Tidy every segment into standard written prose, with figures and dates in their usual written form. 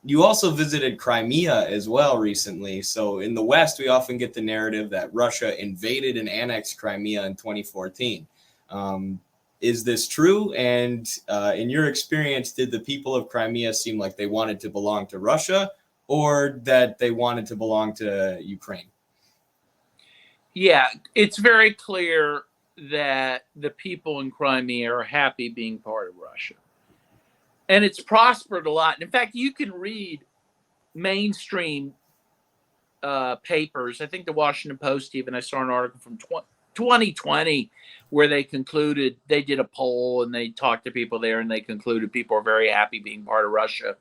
you also visited Crimea as well recently. So in the West, we often get the narrative that Russia invaded and annexed Crimea in 2014. Is this true? And in your experience, did the people of Crimea seem like they wanted to belong to Russia or that they wanted to belong to Ukraine? Yeah, it's very clear that the people in Crimea are happy being part of Russia. And it's prospered a lot. In fact, you can read mainstream papers. I think the Washington Post, even I saw an article from 2020 where they concluded, they did a poll and they talked to people there and they concluded people are very happy being part of Russia.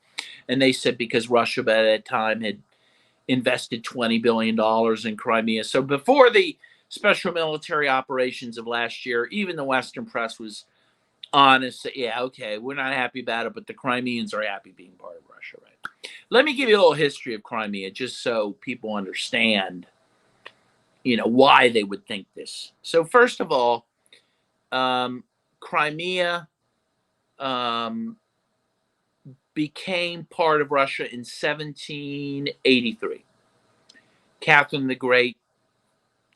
And they said because Russia by that time had invested $20 billion in Crimea. So before the special military operations of last year, even the Western press was honest. Yeah, okay, we're not happy about it, but the Crimeans are happy being part of Russia, right? Let me give you a little history of Crimea just so people understand, why they would think this. So first of all, Crimea became part of Russia in 1783. Catherine the Great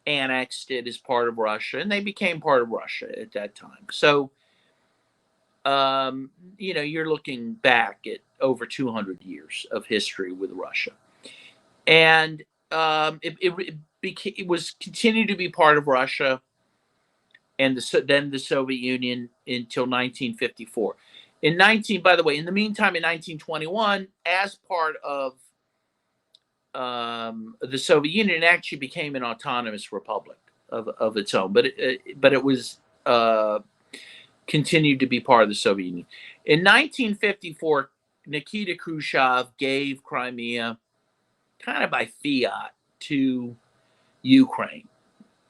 annexed it as part of Russia, and they became part of Russia at that time. So, you're looking back at over 200 years of history with Russia. And it was continued to be part of Russia and then the Soviet Union until 1954. By the way, in the meantime, in 1921, as part of the Soviet Union, it actually became an autonomous republic of its own, but it was continued to be part of the Soviet Union. In 1954, Nikita Khrushchev gave Crimea kind of by fiat to Ukraine,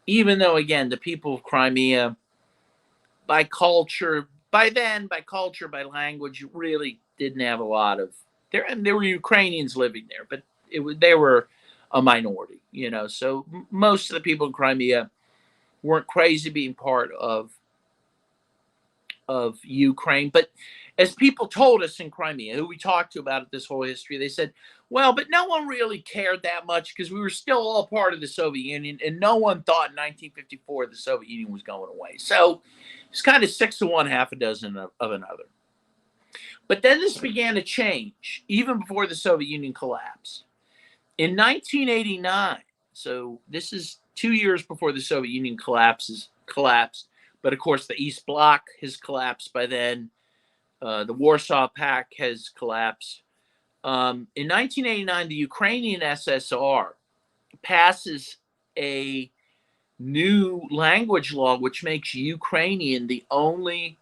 even though, again, the people of Crimea, by culture, by language, really didn't have a lot of there were Ukrainians living there, but they were a minority, So most of the people in Crimea weren't crazy being part of Ukraine. But as people told us in Crimea, who we talked to about this whole history, they said, well, but no one really cared that much because we were still all part of the Soviet Union, and no one thought in 1954 the Soviet Union was going away. So it's kind of 6 to 1, half a dozen of another. But then this began to change, even before the Soviet Union collapsed. In 1989, so this is 2 years before the Soviet Union collapsed, but of course the East Bloc has collapsed by then. The Warsaw Pact has collapsed. In 1989, the Ukrainian SSR passes a new language law which makes Ukrainian the only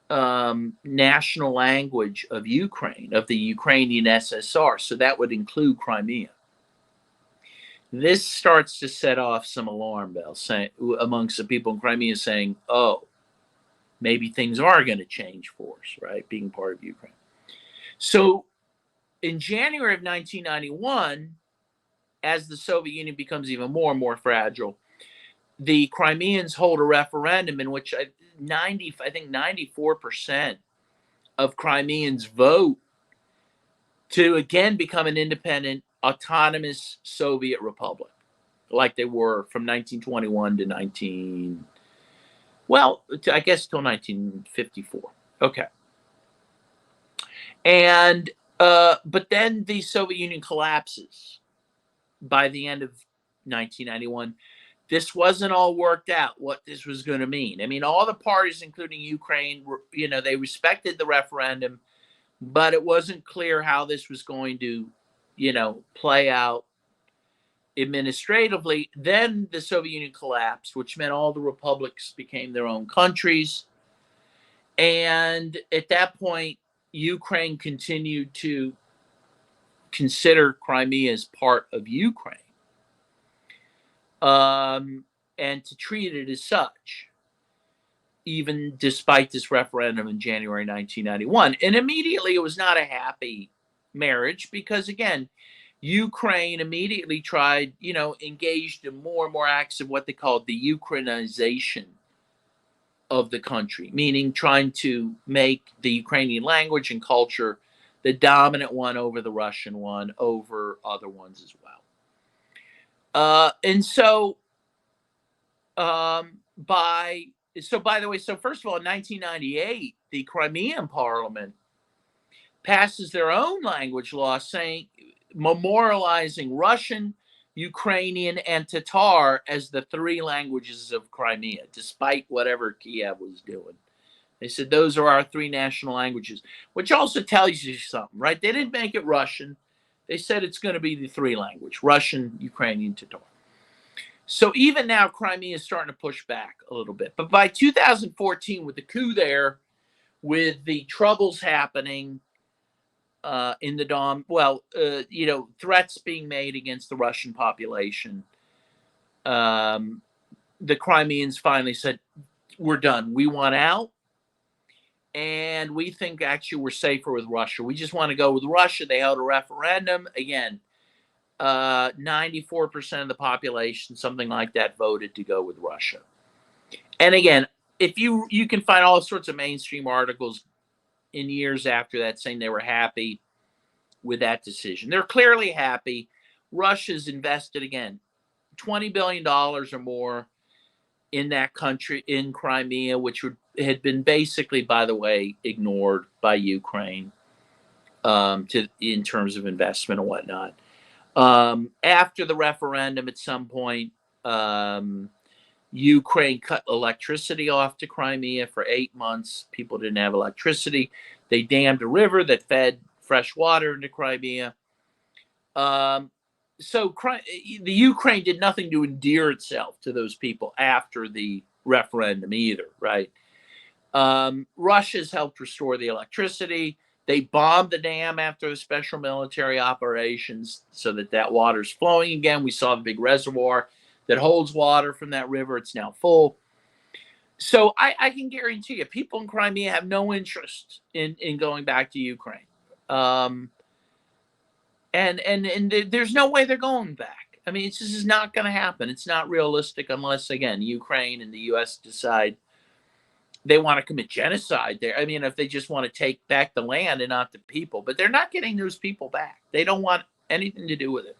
national language of Ukraine, of the Ukrainian SSR. So that would include Crimea. This starts to set off some alarm bells amongst the people in Crimea saying, oh, maybe things are going to change for us, right? Being part of Ukraine. So in January of 1991, as the Soviet Union becomes even more and more fragile, the Crimeans hold a referendum in which I think 94% of Crimeans vote to again become an independent, autonomous Soviet republic, like they were from 1921 to I guess till 1954. Okay. And but then the Soviet Union collapses by the end of 1991. This wasn't all worked out, what this was going to mean. I mean, all the parties, including Ukraine, they respected the referendum, but it wasn't clear how this was going to, play out administratively. Then the Soviet Union collapsed, which meant all the republics became their own countries. And at that point, Ukraine continued to consider Crimea as part of Ukraine. And to treat it as such, even despite this referendum in January 1991. And immediately it was not a happy marriage because, again, Ukraine immediately tried, engaged in more and more acts of what they called the Ukrainization of the country, meaning trying to make the Ukrainian language and culture the dominant one over the Russian one, over other ones as well. And so, by the way, so first of all, in 1998, the Crimean Parliament passes their own language law saying, memorializing Russian, Ukrainian, and Tatar as the three languages of Crimea, despite whatever Kiev was doing. They said those are our three national languages, which also tells you something, right? They didn't make it Russian. They said it's going to be the three language, Russian, Ukrainian, Tatar. So even now, Crimea is starting to push back a little bit. But by 2014, with the coup there, with the troubles happening in the Dom, threats being made against the Russian population, the Crimeans finally said, we're done. We want out. And we think actually we're safer with Russia. We just want to go with Russia. They held a referendum. Again, 94% of the population, something like that, voted to go with Russia. And again, if you can find all sorts of mainstream articles in years after that saying they were happy with that decision. They're clearly happy. Russia's invested, again, $20 billion or more in that country, in Crimea, which had been basically, by the way, ignored by Ukraine in terms of investment and whatnot. After the referendum, at some point, Ukraine cut electricity off to Crimea for 8 months. People didn't have electricity. They dammed a river that fed fresh water into Crimea. So the Ukraine did nothing to endear itself to those people after the referendum either, right? Russia's helped restore the electricity. They bombed the dam after the special military operations so that water's flowing again. We saw the big reservoir that holds water from that river. It's now full. So I can guarantee you, people in Crimea have no interest in going back to Ukraine. And there's no way they're going back. I mean, this is not going to happen. It's not realistic unless, again, Ukraine and the U.S. decide they want to commit genocide there. I mean, if they just want to take back the land and not the people. But they're not getting those people back. They don't want anything to do with it.